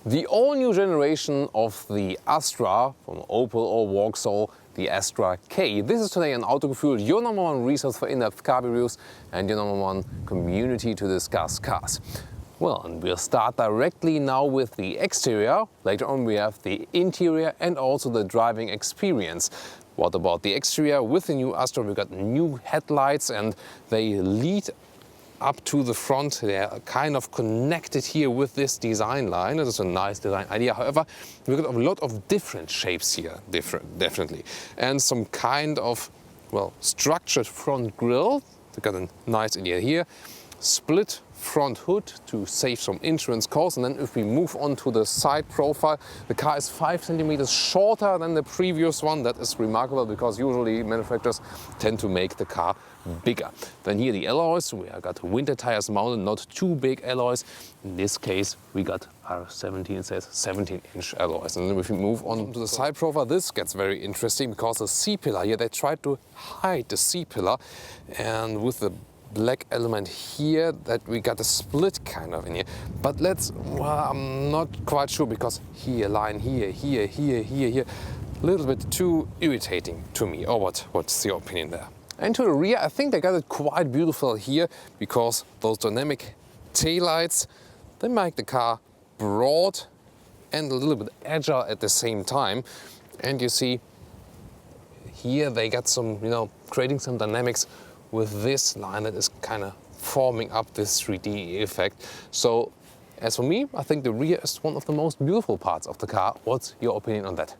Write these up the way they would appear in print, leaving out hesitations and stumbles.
The all-new generation of the Astra from Opel or Vauxhall, the Astra K. This is today on Autogefühl, your number one resource for in-depth car reviews and your number one community to discuss cars. Well, and we'll start directly now with the exterior. Later on we have the interior and also the driving experience. What about the exterior? With the new Astra we got new headlights and they lead up to the front. They are kind of connected here with this design line. It is a nice design idea. However, we've got a lot of different shapes here, definitely. And some kind of, well, structured front grille. We've got a nice idea here. Split front hood to save some insurance costs. And then if we move on to the side profile, the car is 5 centimeters shorter than the previous one. That is remarkable because usually manufacturers tend to make the car bigger. Then here the alloys, we have got winter tires mounted, not too big alloys. In this case we got R17, says 17-inch alloys. And then if we move on to the side profile, this gets very interesting because the C-pillar here, they tried to hide the C-pillar, and with the black element here that we got a split kind of in here. But well, I'm not quite sure because here, line here, here, a little bit too irritating to me. Or what's your opinion there? And to the rear, I think they got it quite beautiful here because those dynamic taillights, they make the car broad and a little bit agile at the same time. And you see here they got some, creating some dynamics with this line that is kind of forming up this 3D effect. So as for me, I think the rear is one of the most beautiful parts of the car. What's your opinion on that?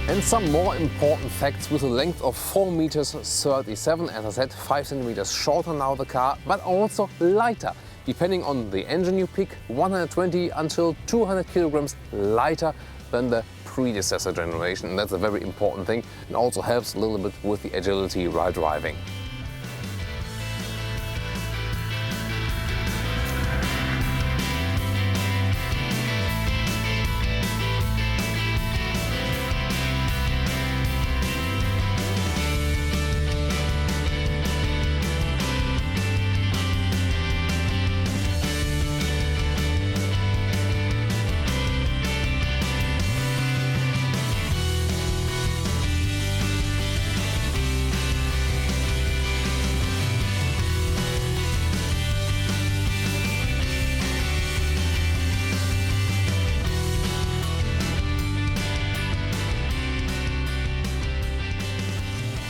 And some more important facts: with a length of 4 meters 37, as I said, 5 centimeters shorter now the car, but also lighter. Depending on the engine you pick, 120 until 200 kilograms lighter than the predecessor generation. And that's a very important thing and also helps a little bit with the agility while driving.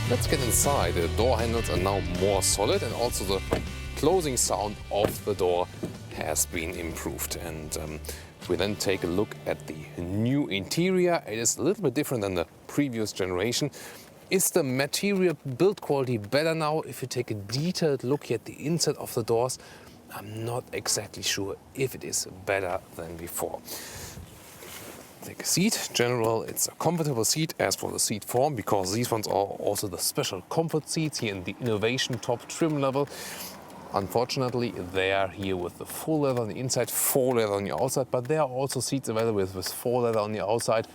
Let's get inside. The door handles are now more solid and also the closing sound of the door has been improved. And we then take a look at the new interior. It is a little bit different than the previous generation. Is the material build quality better now? If you take a detailed look at the inside of the doors, I'm not exactly sure if it is better than before. Take a seat. General, it's a comfortable seat as for the seat form, because these ones are also the special comfort seats here in the Innovation Top trim level. Unfortunately, they are here with the full leather on the inside, faux leather on the outside, but there are also seats available with faux leather on the outside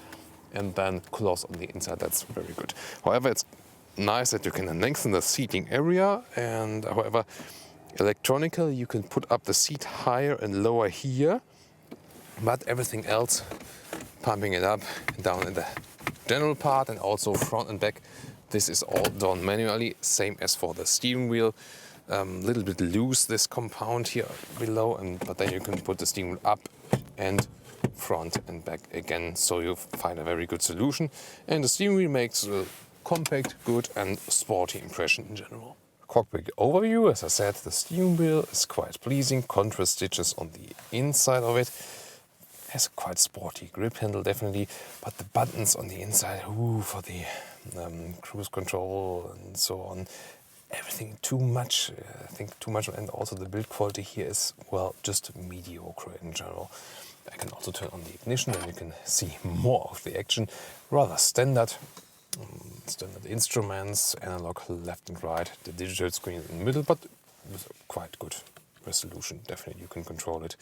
and then cloth on the inside. That's very good. However, it's nice that you can lengthen the seating area, and however, electronically you can put up the seat higher and lower here, but everything else, pumping it up and down in the general part and also front and back, this is all done manually, same as for the steering wheel. Little bit loose, this compound here below, but then you can put the steering wheel up and front and back again, so you find a very good solution. And the steering wheel makes a compact, good and sporty impression in general. Cockpit overview, as I said, the steering wheel is quite pleasing, contrast stitches on the inside of it. Has a quite sporty grip handle definitely, but the buttons on the inside, for the cruise control and so on, everything too much. I think too much, and also the build quality here is, well, just mediocre in general. I can also turn on the ignition, and you can see more of the action. Rather standard. Standard instruments, analog left and right, the digital screen in the middle, but with a quite good resolution. Definitely you can control it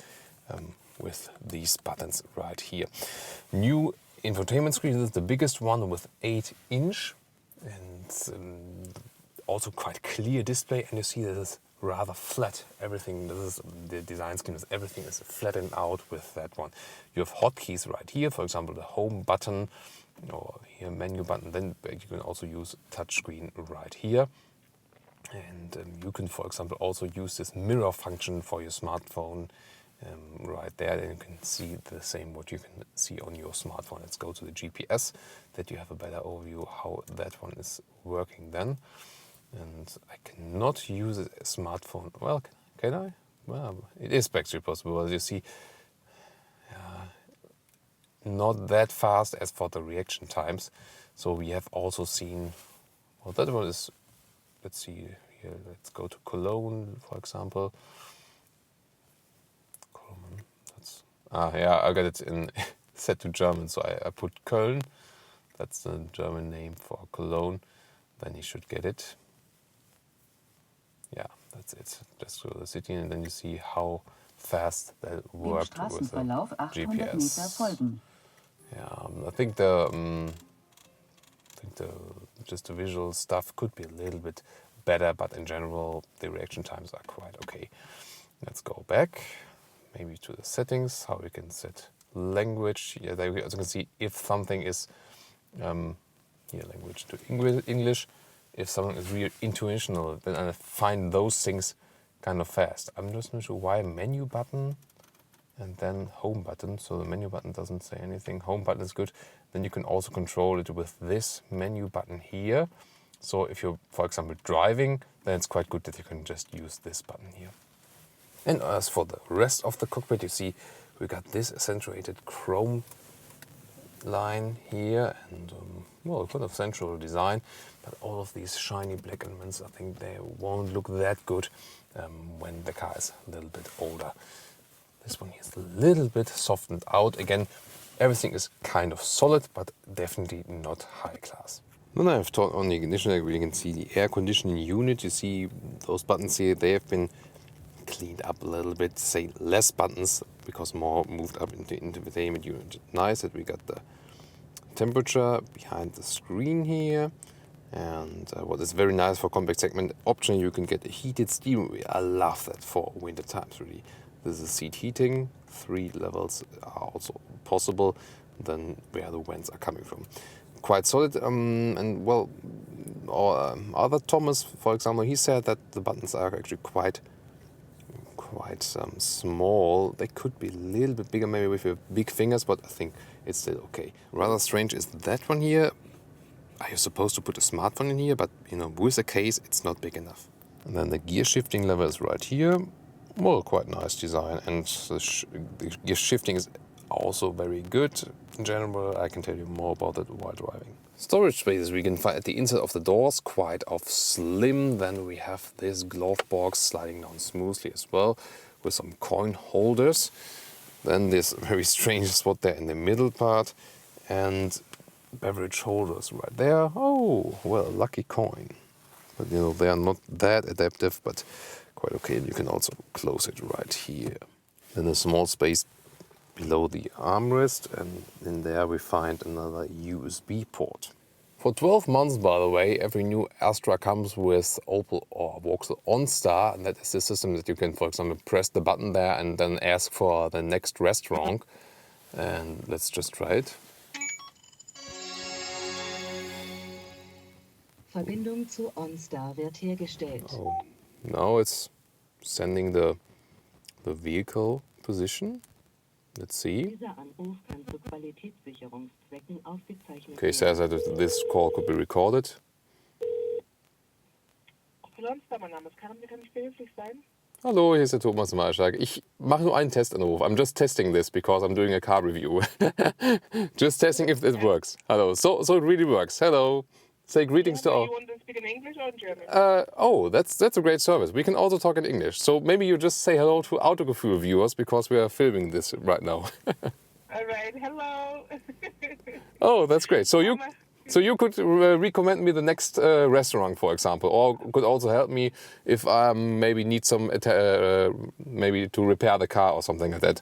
with these buttons right here. New infotainment screen, this is the biggest one with 8-inch and also quite clear display, and you see this is rather flat. Everything, this is the design scheme, everything is flattened out with that one. You have hotkeys right here, for example the home button or here menu button. Then you can also use touchscreen right here, and you can, for example, also use this mirror function for your smartphone right there. And you can see the same what you can see on your smartphone. Let's go to the GPS, that you have a better overview how that one is working then. And I cannot use a smartphone. Well, can I? Well, it is actually possible. As you see, not that fast as for the reaction times. So we have also seen, well, that one is, let's see here, let's go to Cologne, for example. Cologne, that's, yeah, I got it in set to German, so I put Köln. That's the German name for Cologne. Then you should get it. Yeah, that's it. Just go to the city, and then you see how fast that worked with the GPS. Yeah, I think the just the visual stuff could be a little bit better, but in general the reaction times are quite okay. Let's go back, maybe to the settings, how we can set language. Yeah, there we also can see if something is here language to English. If something is really intuitional, then I find those things kind of fast. I'm just not sure why menu button and then home button. So the menu button doesn't say anything. Home button is good. Then you can also control it with this menu button here. So if you're, for example, driving, then it's quite good that you can just use this button here. And as for the rest of the cockpit, you see we got this accentuated chrome line here, and well, kind of central design, but all of these shiny black elements, I think they won't look that good when the car is a little bit older. This one here is a little bit softened out. Again, everything is kind of solid, but definitely not high class. Then I've turned on the ignition, you can see the air conditioning unit. You see those buttons here, they have been cleaned up a little bit, say less buttons because more moved up into the infotainment unit. Nice that we got the temperature behind the screen here, and what is very nice for compact segment option, you can get a heated steering wheel. I love that for winter times, really. This is seat heating, 3 levels are also possible, then where the vents are coming from. Quite solid, and well, other Thomas, for example, he said that the buttons are actually quite small. They could be a little bit bigger, maybe with your big fingers, but I think it's still okay. Rather strange is that one here. Are you supposed to put a smartphone in here? But you know, with a case, it's not big enough. And then the gear shifting lever is right here. Well, quite nice design, and the gear shifting is also very good. In general, I can tell you more about it while driving. Storage spaces we can find at the inside of the doors, quite slim. Then we have this glove box sliding down smoothly as well, with some coin holders. Then this very strange spot there in the middle part, and beverage holders right there. Oh, well, lucky coin. But you know, they are not that adaptive, but quite okay. You can also close it right here. Then a small space below the armrest, and in there we find another USB port. For 12 months, by the way, every new Astra comes with Opel or Vauxhall Onstar, and that is the system that you can, for example, press the button there and then ask for the next restaurant. And let's just try it. Verbindung zu Onstar wird hergestellt. Oh, now it's sending the vehicle position. Let's see. Dieser Anruf kann zu Qualitätssicherungszwecken aufgezeichnet Okay, says that this call could be recorded. Onstar, mein Name ist Karin, wie kann ich behilflich sein? Hallo, hier ist der Thomas Malschlag. Ich mache nur einen Testanruf. I'm just testing this because I'm doing a car review. Just testing if it works. Hello. So it really works. Hello. say greetings to Do all. you want to speak in English or in German? Oh, that's a great service. We can also talk in English. So maybe you just say hello to Autogefühl viewers because we are filming this right now. All right, hello. Oh, that's great. So you I'm could recommend me the next restaurant, for example, or could also help me if I maybe need some maybe to repair the car or something like that.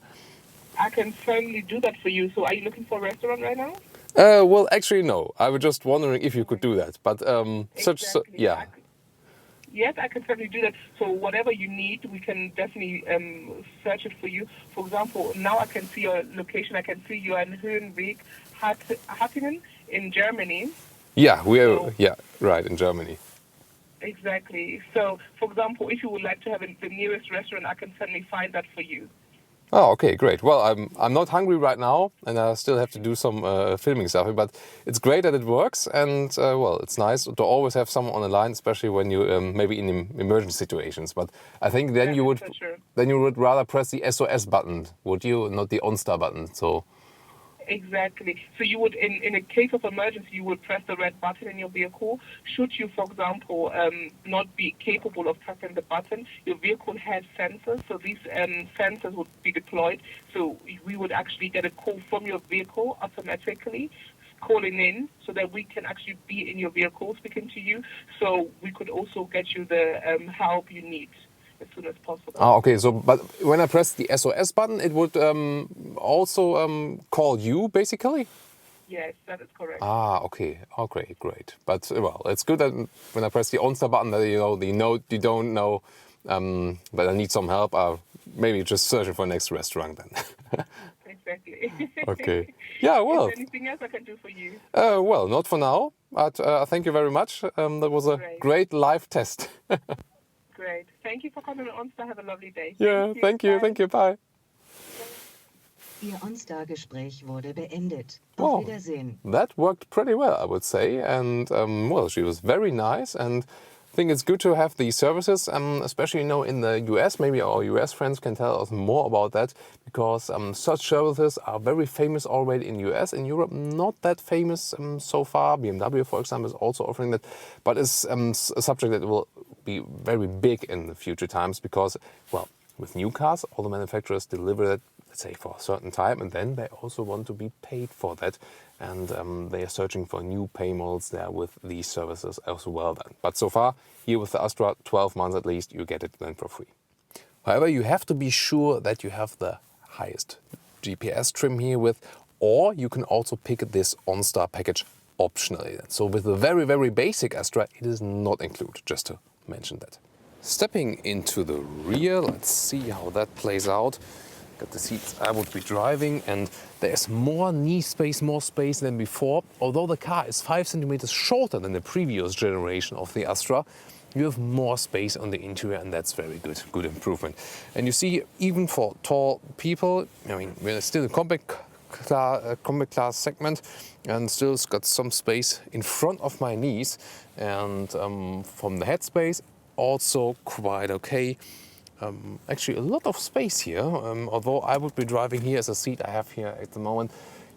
I can certainly do that for you. So are you looking for a restaurant right now? Well, actually, no. I was just wondering if you could do that. But Exactly. yeah. Yes, I can certainly do that. So whatever you need, we can definitely search it for you. For example, now I can see your location. I can see you are in Höhenweg, Hattingen in Germany. Yeah, we are. So- Yeah, right, in Germany. Exactly. So, for example, if you would like to have the nearest restaurant, I can certainly find that for you. Oh, okay, great. Well, I'm not hungry right now, and I still have to do some filming stuff. But it's great that it works, and well, it's nice to always have someone on the line, especially when you maybe in emergency situations. But I think then That you is would for sure. then you would rather press the SOS button, would you? Not the Onstar button. So Exactly. So you would, in a case of emergency, you would press the red button in your vehicle. Should you, for example, not be capable of pressing the button, your vehicle has sensors. So these sensors would be deployed. So we would actually get a call from your vehicle automatically, calling in, so that we can actually be in your vehicle speaking to you. So we could also get you the help you need as soon as possible. okay. So, but when I press the SOS button, it would also call you, basically. Yes, that is correct. Okay. Okay, great. But well, it's good that when I press the Onstar button, that you don't know that I need some help. Maybe just searching for the next restaurant then. Exactly. Okay. Yeah. Well. Is there anything else I can do for you? Well, not for now. But thank you very much. That was a Great. live test. Great. Thank you for coming on Onstar. Have a lovely day. Yeah. Thank you. Bye. Thank you. Bye. Ihr Onstar-Gespräch wurde beendet. Wow. Auf Wiedersehen. That worked pretty well, I would say. And well, she was very nice. And I think it's good to have these services, especially in the US. Maybe our US friends can tell us more about that, because such services are very famous already in US. In Europe, not that famous so far. BMW, for example, is also offering that, but it's a subject that will be very big in the future times, because, well, with new cars, all the manufacturers deliver that, let's say, for a certain time, and then they also want to be paid for that. And they are searching for new pay models there with these services as well then. But so far, here with the Astra, 12 months at least, you get it then for free. However, you have to be sure that you have the highest GPS trim here with, or you can also pick this OnStar package optionally. So with the very, very basic Astra, it is not included, just to mention that. Stepping into the rear, let's see how that plays out. Got the seats I would be driving, and there's more knee space, more space than before. Although the car is 5 centimeters shorter than the previous generation of the Astra, you have more space on the interior, and that's very good improvement. And you see, even for tall people, I mean, we're still in compact class segment, and still it's got some space in front of my knees, and from the headspace also quite okay. Actually, a lot of space here. Although I would be driving here as a seat I have here at the moment,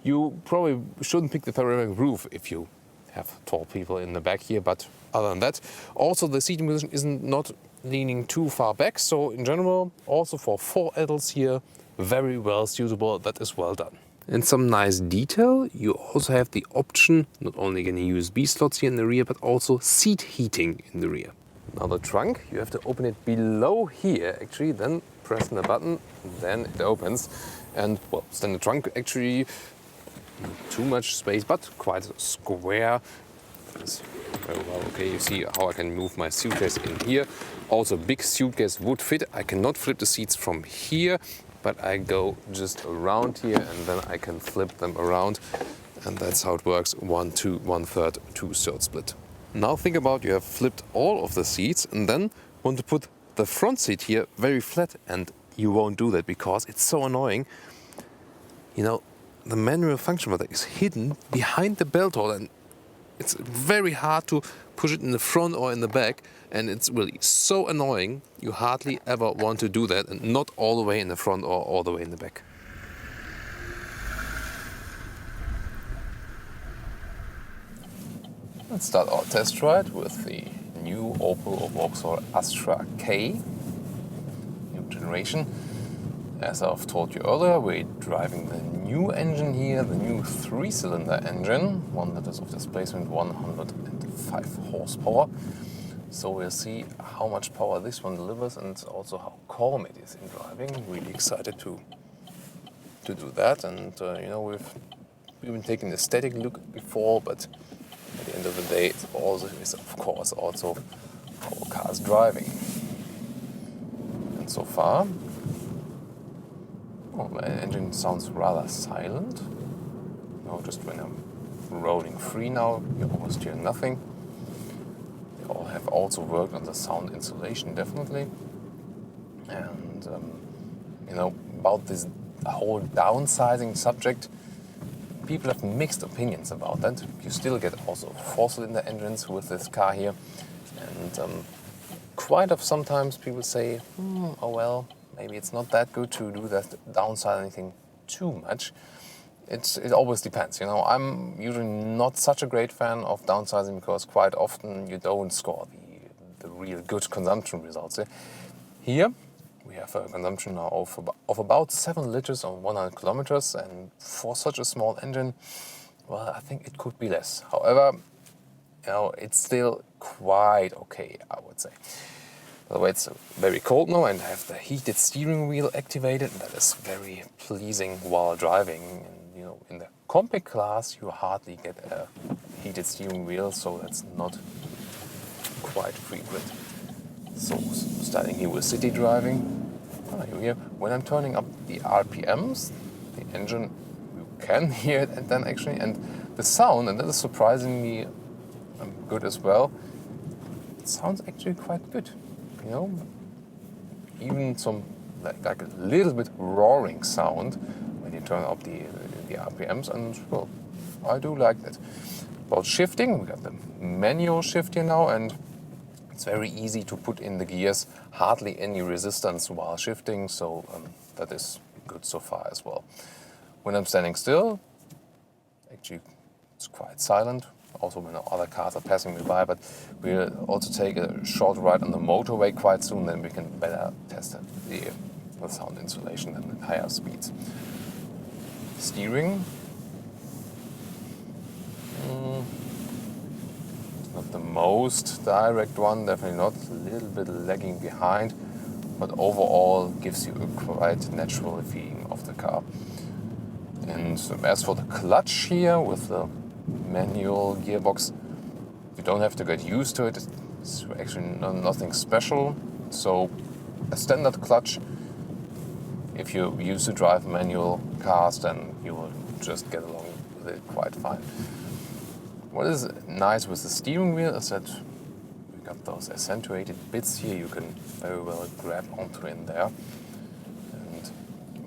you probably shouldn't pick the panoramic roof if you have tall people in the back here. But other than that, also the seating position isn't not leaning too far back. So in general, also for 4 adults here, very well suitable. That is well done. And some nice detail, you also have the option, not only getting USB slots here in the rear, but also seat heating in the rear. Now the trunk, you have to open it below here actually, then press the button, then it opens. And well, then the trunk actually, not too much space, but quite square. It's very well okay. You see how I can move my suitcase in here. Also big suitcase would fit. I cannot flip the seats from here, but I go just around here and then I can flip them around. And that's how it works, 1/3, 2/3 split. Now think about, you have flipped all of the seats and then want to put the front seat here very flat, and you won't do that because it's so annoying. You know, the manual function button is hidden behind the belt holder, and it's very hard to push it in the front or in the back, and it's really so annoying. You hardly ever want to do that, and not all the way in the front or all the way in the back. Let's start our test ride with the new Opel or Vauxhall Astra K, new generation. As I've told you earlier, we're driving the new engine here, the new 3-cylinder engine, one that is of displacement 105 horsepower. So we'll see how much power this one delivers and also how calm it is in driving. Really excited to do that. And we've been taking a static look before, but at the end of the day, it's of course also our car's driving. And so far, my engine sounds rather silent. Just when I'm rolling free now, you almost hear nothing. They all have also worked on the sound insulation, definitely. And about this whole downsizing subject, people have mixed opinions about that. You still get also 4-cylinder engines with this car here, and sometimes people say, oh well, maybe it's not that good to do that downsizing thing too much. It always depends. I'm usually not such a great fan of downsizing because quite often you don't score the real good consumption results. Here we have a consumption now of about 7 liters on 100 kilometers, and for such a small engine, well, I think it could be less. However, it's still quite okay, I would say. By the way, it's very cold now, and I have the heated steering wheel activated, and that is very pleasing while driving. And, in the compact class, you hardly get a heated steering wheel, so that's not quite frequent. So, starting here with city driving, here, when I'm turning up the RPMs, the engine, you can hear it, and then actually, and the sound, and that is surprisingly good as well. It sounds actually quite good, even some like a little bit roaring sound when you turn up the RPMs, and well, I do like that. About shifting, we got the manual shift here now, and it's very easy to put in the gears, hardly any resistance while shifting, so that is good so far as well. When I'm standing still, actually it's quite silent, also when other cars are passing me by, but we'll also take a short ride on the motorway quite soon, then we can better test the sound insulation at higher speeds. Steering. Not the most direct one, definitely not, a little bit lagging behind, but overall gives you a quite natural feeling of the car. And as for the clutch here with the manual gearbox, you don't have to get used to it. It's actually nothing special. So a standard clutch, if you're used to drive manual cars, then you will just get along with it quite fine. What is nice with the steering wheel is that we got those accentuated bits here you can very well grab onto in there. And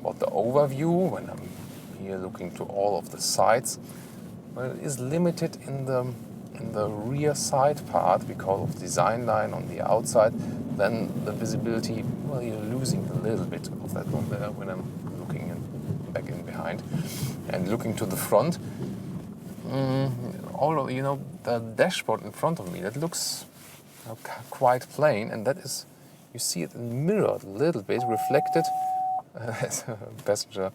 about the overview, when I'm here looking to all of the sides, well, it is limited in the rear side part because of design line on the outside. Then the visibility, well, you're losing a little bit of that one there when I'm looking back in behind. And looking to the front, the dashboard in front of me, that looks quite plain, and that is, you see it mirrored a little bit, reflected as a passenger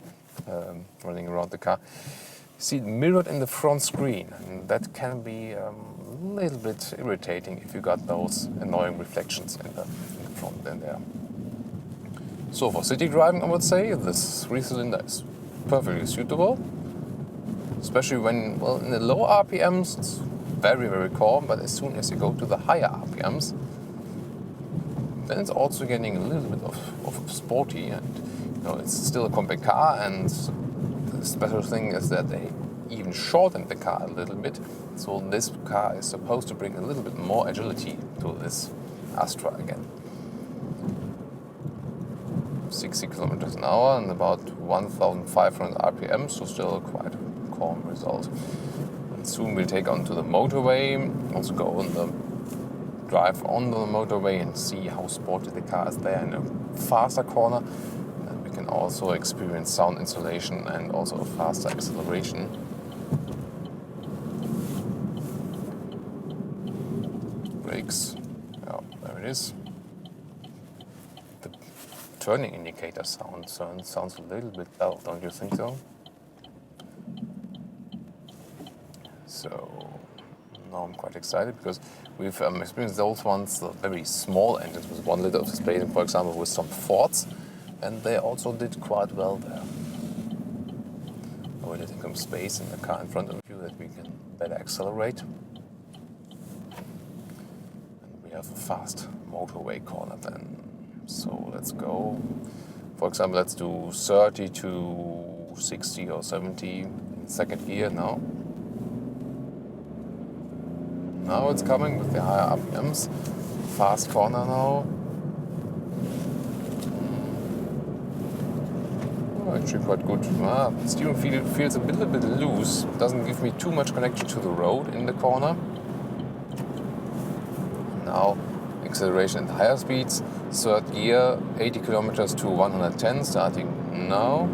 running around the car. You see it mirrored in the front screen, and that can be a little bit irritating if you got those annoying reflections in the front and there. So for city driving, I would say this 3-cylinder is perfectly suitable. Especially when, well, in the low RPMs, it's very, very calm, but as soon as you go to the higher RPMs, then it's also getting a little bit of sporty, and it's still a compact car, and the special thing is that they even shortened the car a little bit, so this car is supposed to bring a little bit more agility to this Astra again. 60 kilometers an hour and about 1,500 RPM, so still quite a calm result. And soon we'll take onto the motorway, also go on the drive on the motorway and see how sporty the car is there in a faster corner. And we can also experience sound insulation and also a faster acceleration. brakes. Yeah, there it is. The turning indicator sounds a little bit dull, don't you think so? So now I'm quite excited because we've experienced those ones, the very small engines with 1 liter of displacement, for example, with some Fords, and they also did quite well there. We're letting some space in the car in front of you that we can better accelerate. And we have a fast motorway corner then. So let's go. For example, let's do 30 to 60 or 70 in second gear now. Now it's coming with the higher RPMs. Fast corner now. Actually quite good. The steering wheel feels a little bit loose. Doesn't give me too much connection to the road in the corner. Now acceleration at higher speeds. Third gear, 80 kilometers to 110 starting now.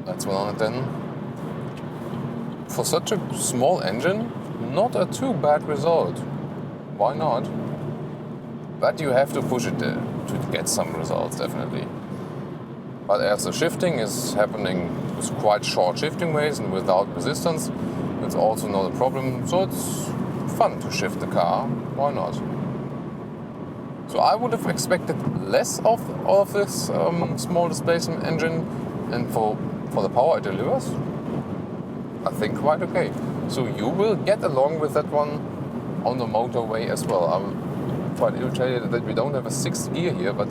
That's 110. For such a small engine, not a too bad result. Why not? But you have to push it to get some results, definitely. But as the shifting is happening with quite short shifting ways and without resistance, it's also not a problem. So it's fun to shift the car. Why not? So I would have expected less of this small displacement engine, and for the power it delivers, I think quite okay. So you will get along with that one on the motorway as well. I'm quite irritated that we don't have a 6th gear here, but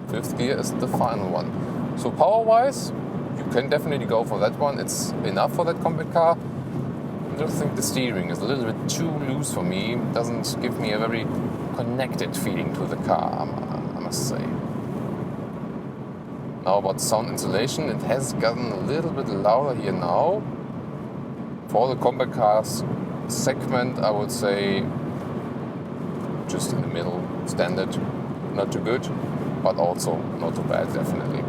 5th gear is the final one. So power-wise, you can definitely go for that one. It's enough for that compact car. I just think the steering is a little bit too loose for me. It doesn't give me a very connected feeling to the car, I must say. Now about sound insulation, it has gotten a little bit louder here now. For the compact cars segment, I would say just in the middle, standard, not too good, but also not too bad, definitely.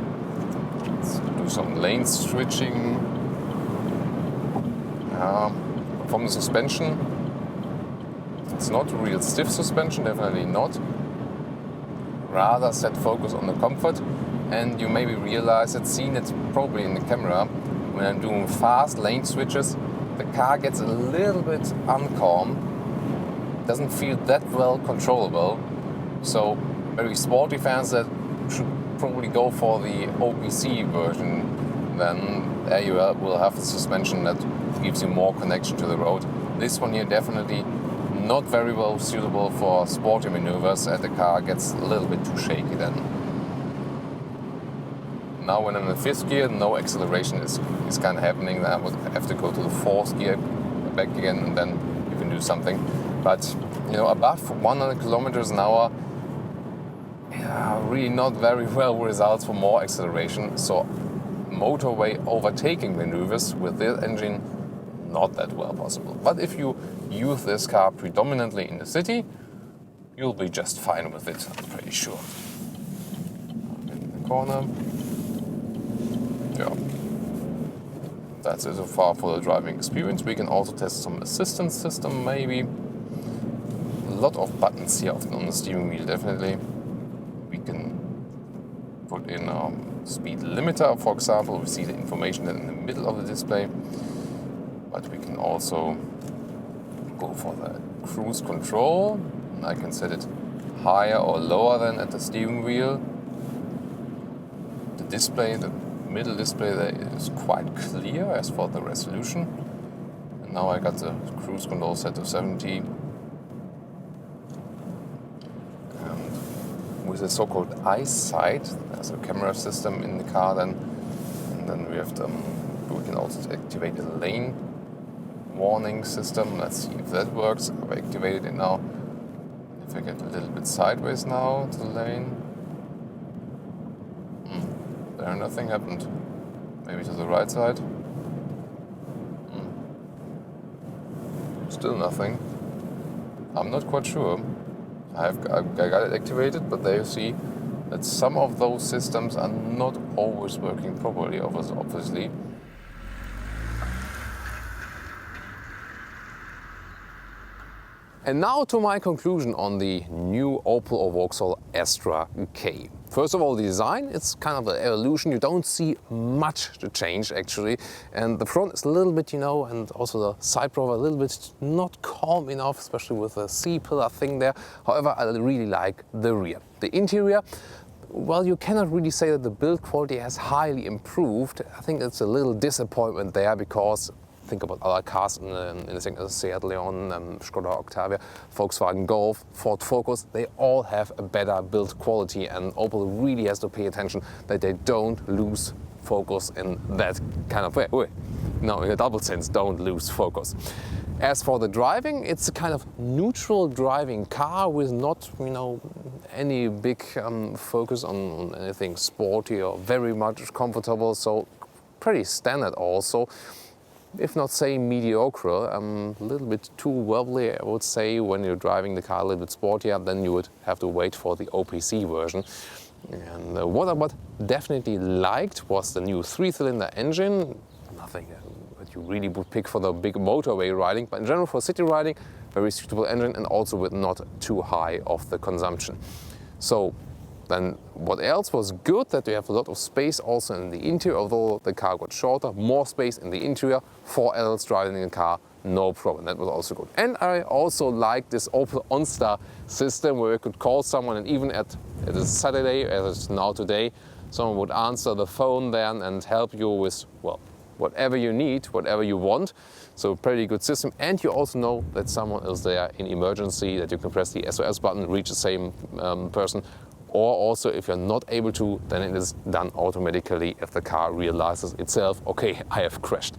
Let's do some lane switching. From the suspension, it's not a real stiff suspension, definitely not. Rather set focus on the comfort, and you maybe realize it, seen it probably in the camera, when I'm doing fast lane switches, the car gets a little bit uncalm. Doesn't feel that well controllable. So very sporty fans that should probably go for the OPC version. Then there you will have the suspension that gives you more connection to the road. This one here definitely not very well suitable for sporty maneuvers, and the car gets a little bit too shaky then. Now when I'm in the 5th gear, no acceleration is kind of happening. Then I would have to go to the 4th gear, back again, and then you can do something. But above 100 kilometers an hour, really not very well results for more acceleration. So motorway overtaking maneuvers with this engine, not that well possible. But if you use this car predominantly in the city, you'll be just fine with it, I'm pretty sure. In the corner. Yeah. That's it so far for the driving experience. We can also test some assistance system, maybe. A lot of buttons here on the steering wheel, definitely. We can put in a speed limiter, for example. We see the information in the middle of the display. But we can also go for the cruise control. I can set it higher or lower than at the steering wheel. The display, the middle display there is quite clear as for the resolution. And now I got the cruise control set to 70. And with the so-called eyesight, there's a camera system in the car then. And then we can also activate the lane warning system. Let's see if that works. I've activated it now. If I get a little bit sideways now to the lane. There nothing happened. Maybe to the right side. Still nothing. I'm not quite sure. I got it activated, but there you see that some of those systems are not always working properly, obviously. And now to my conclusion on the new Opel or Vauxhall Astra K. First of all, the design, it's kind of an evolution. You don't see much to change actually. And the front is a little bit, and also the side profile a little bit not calm enough, especially with the C-pillar thing there. However, I really like the rear. The interior, well, you cannot really say that the build quality has highly improved. I think it's a little disappointment there because think about other cars in the segment, Seat Leon, Skoda Octavia, Volkswagen Golf, Ford Focus, they all have a better build quality, and Opel really has to pay attention that they don't lose focus in that kind of way. No, in a double sense, don't lose focus. As for the driving, it's a kind of neutral driving car with not, any big focus on anything sporty or very much comfortable, so pretty standard also. If not say mediocre, a little bit too wobbly, I would say. When you're driving the car a little bit sportier, then you would have to wait for the OPC version. And what I definitely liked was the new 3-cylinder engine. Nothing that you really would pick for the big motorway riding, but in general for city riding, very suitable engine, and also with not too high of the consumption. So then what else was good, that you have a lot of space also in the interior, although the car got shorter, more space in the interior, 4 adults driving in the car, no problem, that was also good. And I also like this Opel Onstar system where you could call someone, and even at a Saturday, as it's now today, someone would answer the phone then and help you with, well, whatever you need, whatever you want. So pretty good system, and you also know that someone is there in emergency, that you can press the SOS button, reach the same person. Or also, if you're not able to, then it is done automatically if the car realizes itself, okay, I have crashed.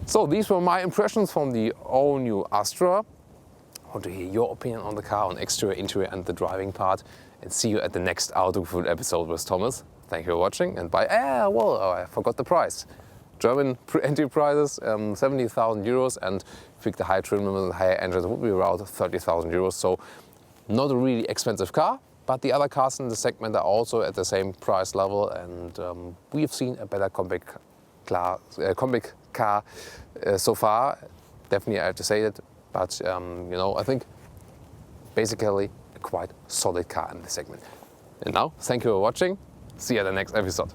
So these were my impressions from the all-new Astra. I want to hear your opinion on the car, on exterior, interior and the driving part. And see you at the next Autogefühl episode with Thomas. Thank you for watching, and bye. I forgot the price. German entry prices, 70,000 euros, and if you pick the high trim limit and higher engines, it would be around 30,000 euros. So not a really expensive car. But the other cars in the segment are also at the same price level, and we've seen a better compact car so far. Definitely, I have to say that. But I think basically a quite solid car in the segment. And now, thank you for watching. See you at the next episode.